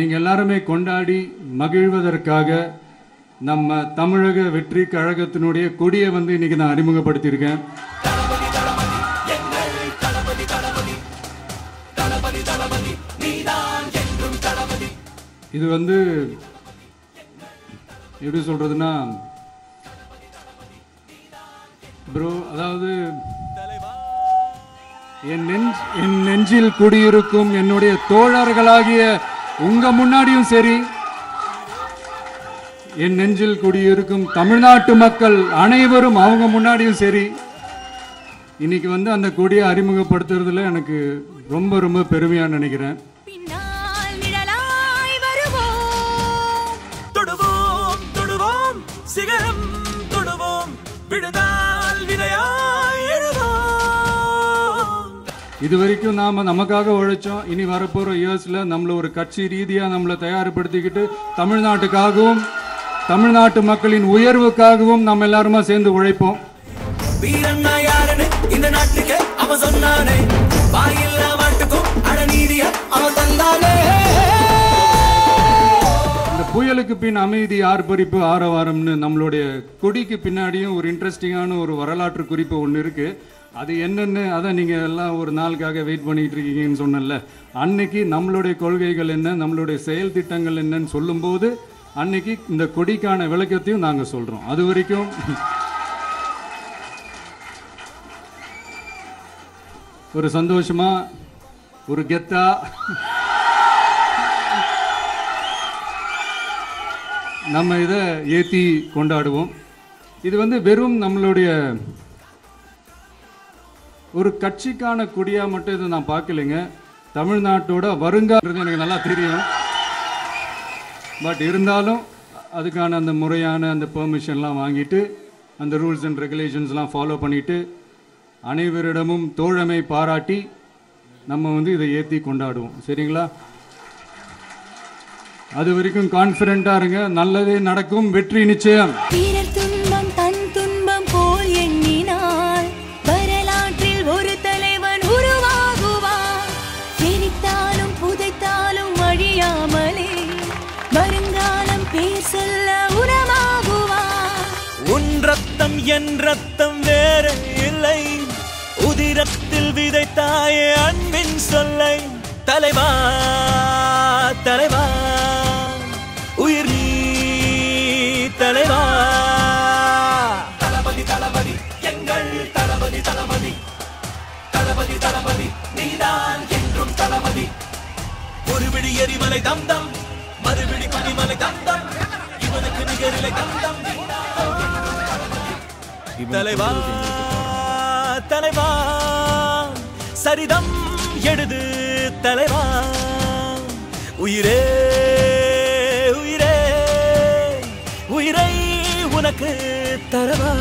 நீங்க எல்லாருமே கொண்டாடி மகிழ்வதற்காக நம்ம தமிழக வெற்றி கழகத்தினுடைய கொடியை இன்னைக்கு நான் அறிமுகப்படுத்தியிருக்கேன். இது எப்படி சொல்றதுன்னா ப்ரோ, அதாவது என் நெஞ்சில் குடியிருக்கும் என்னுடைய தோழர்களாகிய உங்க முன்னாடியும் சரி, என் நெஞ்சில் குடியிருக்கும் தமிழ்நாட்டு மக்கள் அனைவரும் அவங்க முன்னாடியும் சரி, இன்னைக்கு அந்த கொடியை அறிமுகப்படுத்துறதுல எனக்கு ரொம்ப ரொம்ப பெருமையா நினைக்கிறேன். இது வரைக்கும் நாம நமக்காக உழைச்சோம். இனி வரப்போற இயர்ஸ்ல நம்மள ஒரு கட்சி ரீதியா நம்மளை தயார்படுத்திக்கிட்டு தமிழ்நாட்டுக்காகவும் தமிழ்நாட்டு மக்களின் உயர்வுக்காகவும் நம்ம எல்லாருமா சேர்ந்து உழைப்போம். இந்த புயலுக்கு பின் அமைதி ஆர்ப்பரிப்பு ஆரவாரம்னு நம்மளுடைய கொடிக்கு பின்னாடியும் ஒரு இன்ட்ரெஸ்டிங்கான ஒரு வரலாற்று குறிப்பு ஒன்று இருக்கு. அது என்னன்னு அதை நீங்க எல்லாம் ஒரு நாளுக்காக வெயிட் பண்ணிட்டு இருக்கீங்கன்னு சொன்னல, அன்னைக்கு நம்மளுடைய கொள்கைகள் என்ன, நம்மளுடைய செயல் திட்டங்கள் என்னன்னு சொல்லும்போது அன்னைக்கு இந்த கொடிக்கான விளக்கத்தையும் நாங்க சொல்றோம். அது வரைக்கும் ஒரு சந்தோஷமா ஒரு கெத்தா நம்ம இதை ஏத்தி கொண்டாடுவோம். இது வெறும் நம்மளுடைய ஒரு கட்சிக்கான கொடியா மட்டும் இதை நான் பார்க்கலைங்க. தமிழ்நாட்டோட வருங்காலம் எனக்கு நல்லா தெரியும். பட் இருந்தாலும் அதுக்கான அந்த முறையான அந்த பெர்மிஷன்லாம் வாங்கிட்டு அந்த ரூல்ஸ் அண்ட் ரெகுலேஷன்ஸ்லாம் ஃபாலோ பண்ணிட்டு அனைவரிடமும் தோழமை பாராட்டி நம்ம இதை ஏற்றி கொண்டாடுவோம். சரிங்களா? அது வரைக்கும் கான்ஃபிடென்ட்டா இருங்க. நல்லதே நடக்கும். வெற்றி நிச்சயம். உன் ரத்தம் என் ரத்தம் வேற இல்லை, உதிரத்தில் விதைத்தாயே அன்பின் சொல்லை. தலைவா தலைவா உயிர் நீ தலைவா. தளபதி தளபதி எங்கள் தளபதி தளபதி தளபதி தளபதி நீதான் என்றும் தளபதி. ஒருபிடி எரிமலை தந்தம், மறுபிடி பனிமலை தந்தம், இவனுக்கு நிகரிலை தந்தம். தலைவா தலைவா சரிதம் எழுது தலைவா. உயிரே உயிரே உயிரை உனக்கு தரவா.